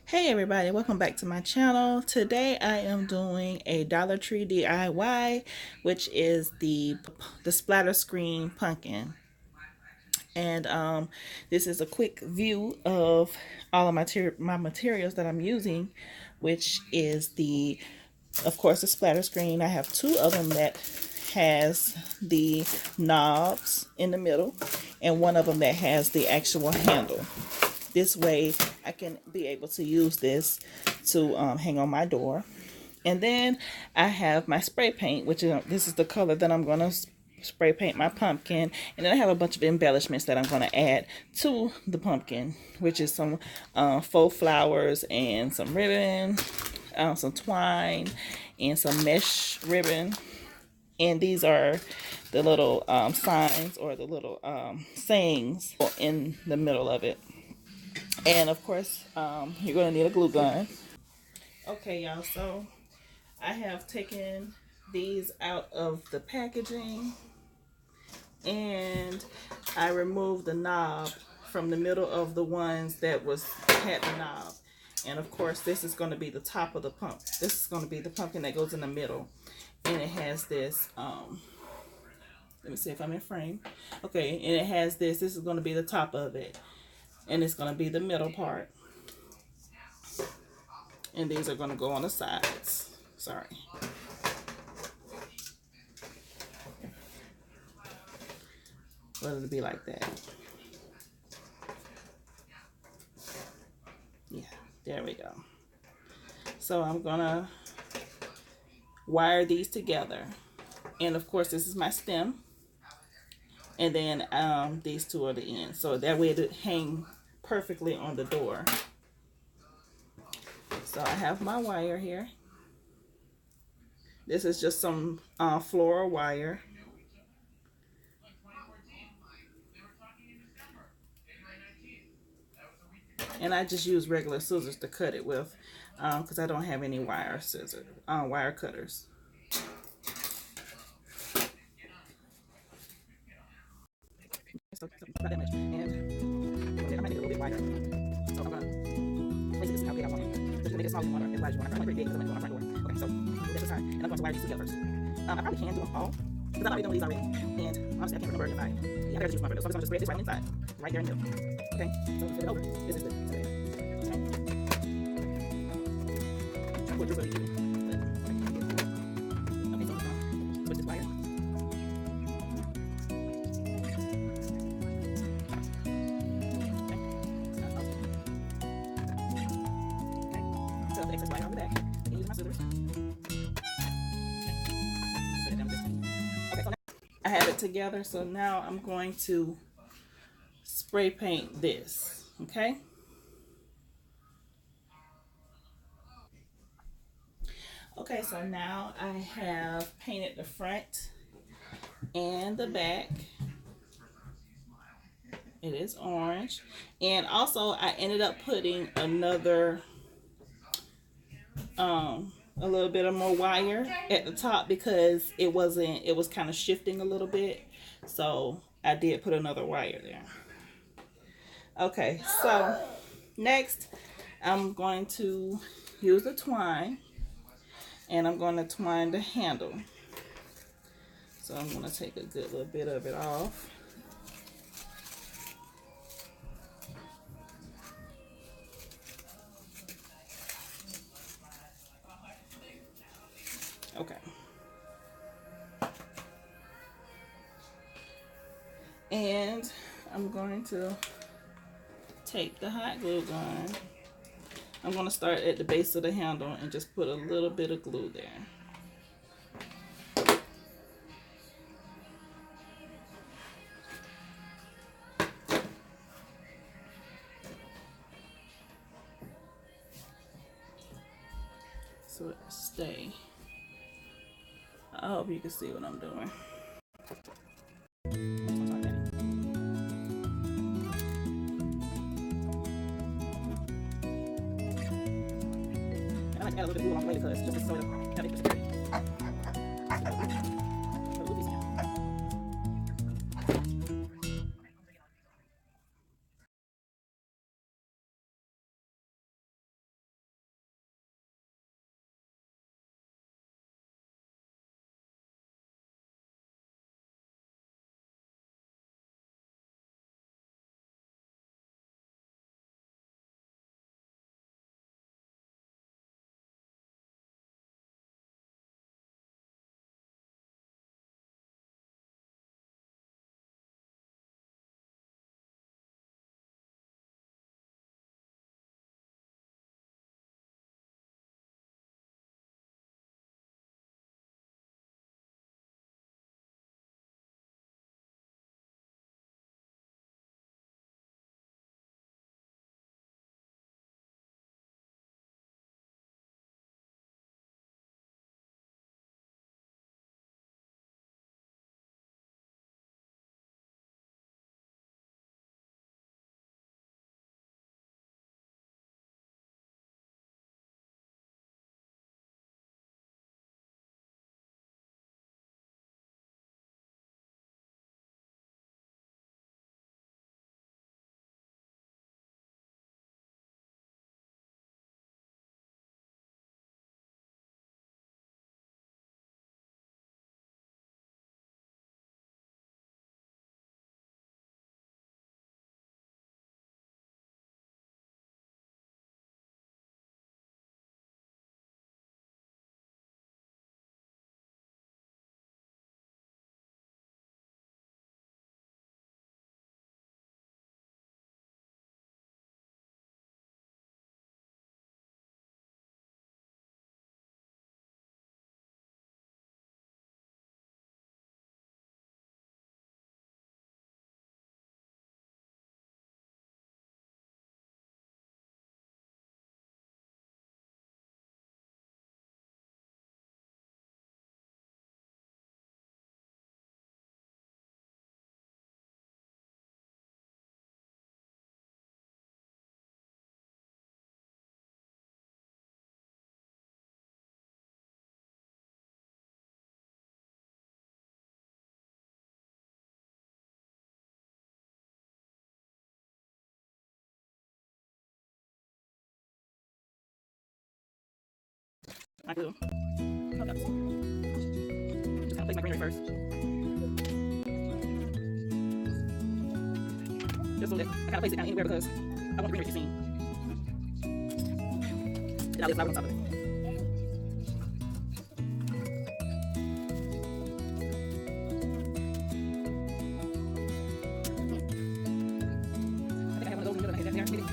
Hey everybody, welcome back to my channel. Today I am doing a Dollar Tree DIY, which is the splatter screen pumpkin. And this is a quick view of all of my materials that I'm using, which is of course, the splatter screen. I have two of them that has the knobs in the middle, and one of them that has the actual handle. This way I can be able to use this to hang on my door. And then I have my spray paint, which this is the color that I'm going to spray paint my pumpkin. And then I have a bunch of embellishments that I'm going to add to the pumpkin, which is some faux flowers and some ribbon, some twine, and some mesh ribbon. And these are the little signs, or the little sayings in the middle of it. And of course, you're going to need a glue gun. Okay, y'all, so I have taken these out of the packaging, and I removed the knob from the middle of the ones that had the knob. And of course, this is going to be the top of the pump. This is going to be the pumpkin that goes in the middle. And it has this, let me see if I'm in frame. Okay, and it has this is going to be the top of it. And it's going to be the middle part. And these are going to go on the sides. Sorry. But it'll be like that. Yeah, there we go. So I'm going to wire these together. And of course, this is my stem. And then these two are the ends. So that way it'll hang perfectly on the door. So I have my wire here. This is just some floral wire. And I just use regular scissors to cut it with, because I don't have any wire cutters. So about that much. And I might make it a little bit wider. So I'm gonna place this how big I want it. Just make it small as you want, as wide as you want. I'm pretty big because I'm going to go on my front door. Okay, so that's the side, and I'm going to wire these together first. I probably can do them all, because I've already done these already. And honestly, I can't remember if I gotta use my finger. So I'm just gonna spread this right inside, right there in the middle. Okay, so flip it over. This is good. Okay. Put this over here. Okay, so switch this wire. The excess wire on the back, and use my scissors. Okay, so now I have it together. So now I'm going to spray paint this. Okay. Okay, so now I have painted the front and the back. It is orange, and also I ended up putting another a little bit of more wire at the top, because it was kind of shifting a little bit, so I did put another wire there. Okay, so next I'm going to use the twine, and I'm going to twine the handle. So I'm going to take a good little bit of it off. Okay. And I'm going to take the hot glue gun. I'm going to start at the base of the handle and just put a little bit of glue there. So it stay. I hope you can see what I'm doing. And I like to add a little bit of glue along the way, because just to sort of make it I do. Okay. Just gonna place my greenery first. Just so that I gotta place it down anywhere because I want the greenery to be seen. And I'll leave flowers on top of it. I think I have one of those in the middle. I hit that there. Maybe.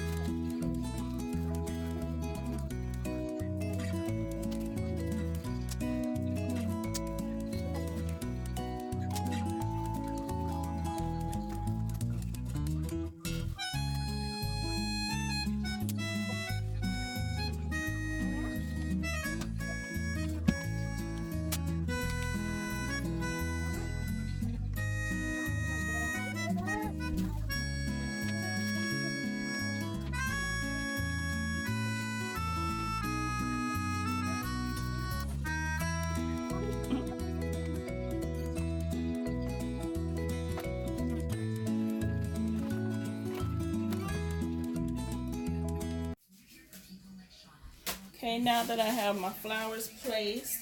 Okay, now that I have my flowers placed,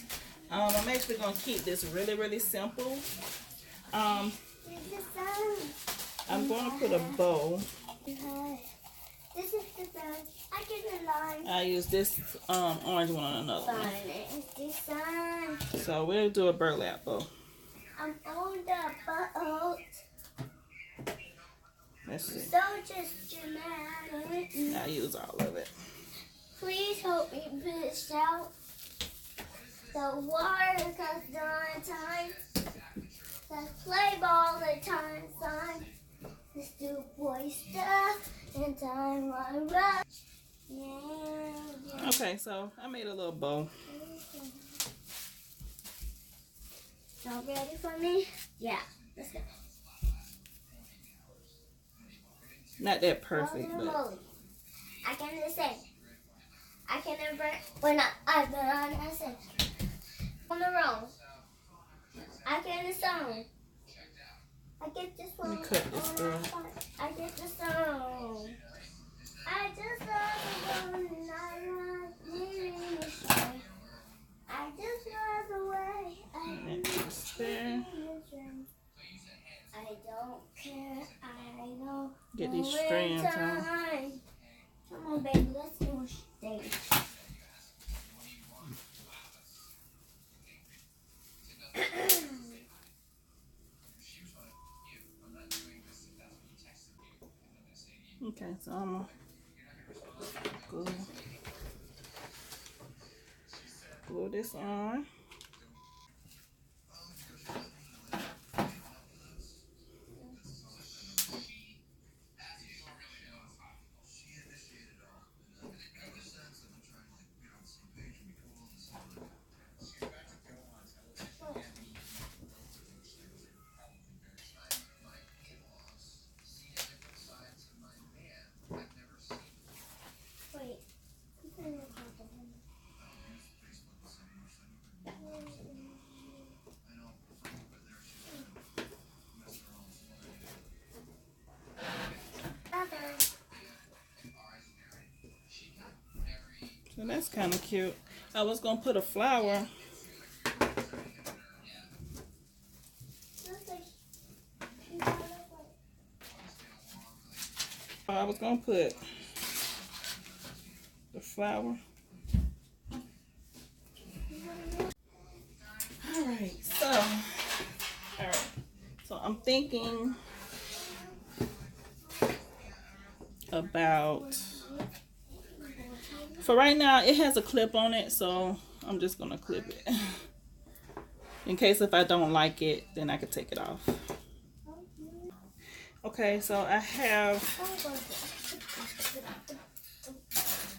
I'm actually going to keep this really, really simple. I'm going to put a bow. This is the sun. I get the line. I use this orange one on another one. It's the sun. So we'll do a burlap bow. I'm on the boat. Let's see. So just dramatic. I use all of it. Please help me push out the water cause on time. Let's play ball the time, son. Let's do boy stuff and time I rush. Yeah. Okay, so I made a little bow. Y'all ready for me? Yeah. Let's go. Not that perfect, but I can just say. I can never. When I've been on I said on the road. I get the song. I get this one. cut this girl. I get the song. I just love the one I love leaving the show. I just love the way I There. I don't care. I know. Get these strands on. Come on, baby. Let's do a stage. Okay, so I'm gonna glue this on. Wait. So that's kind of cute. I was gonna put a flower. I was gonna put the flower. All right. So I'm thinking about, for right now, it has a clip on it, so I'm just gonna clip it. In case if I don't like it, then I could take it off. Okay, so I have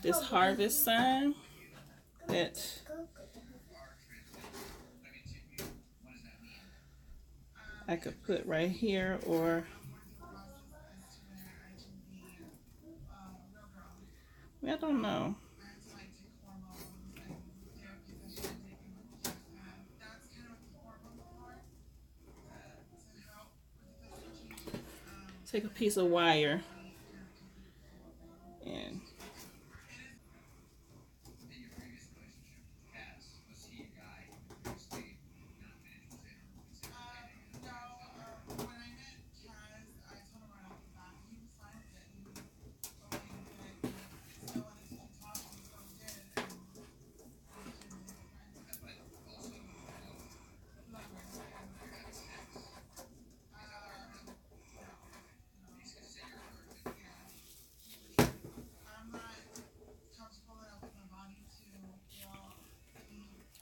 this harvest sign that I could put right here, or I don't know. Take a piece of wire and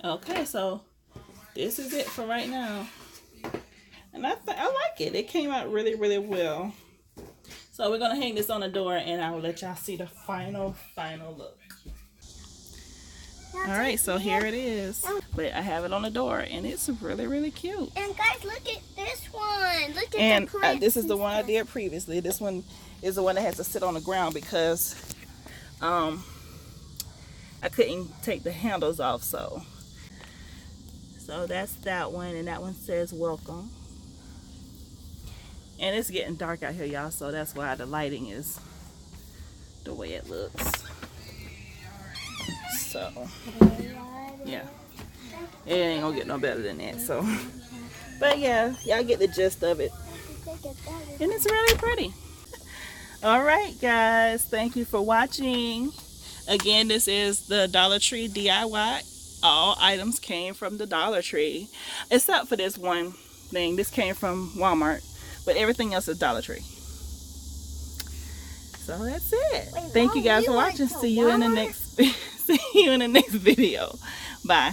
Okay, so this is it for right now. And I like it. It came out really, really well. So we're going to hang this on the door and I will let y'all see the final look. All right, so here it is. But I have it on the door and it's really, really cute. And guys, look at this one. Look at and the plants. This is the one I did previously. This one is the one that has to sit on the ground because I couldn't take the handles off. So that's that one, and that one says welcome. And it's getting dark out here, y'all, so that's why the lighting is the way it looks. So yeah, it ain't gonna get no better than that. So but yeah, y'all get the gist of it, and it's really pretty. All right, guys, thank you for watching. Again, this is the Dollar Tree DIY. All items came from the Dollar Tree, except for this one thing. This came from Walmart, but everything else is Dollar Tree. So that's it. Thank you guys for watching. See you in the next see you in the next video. Bye.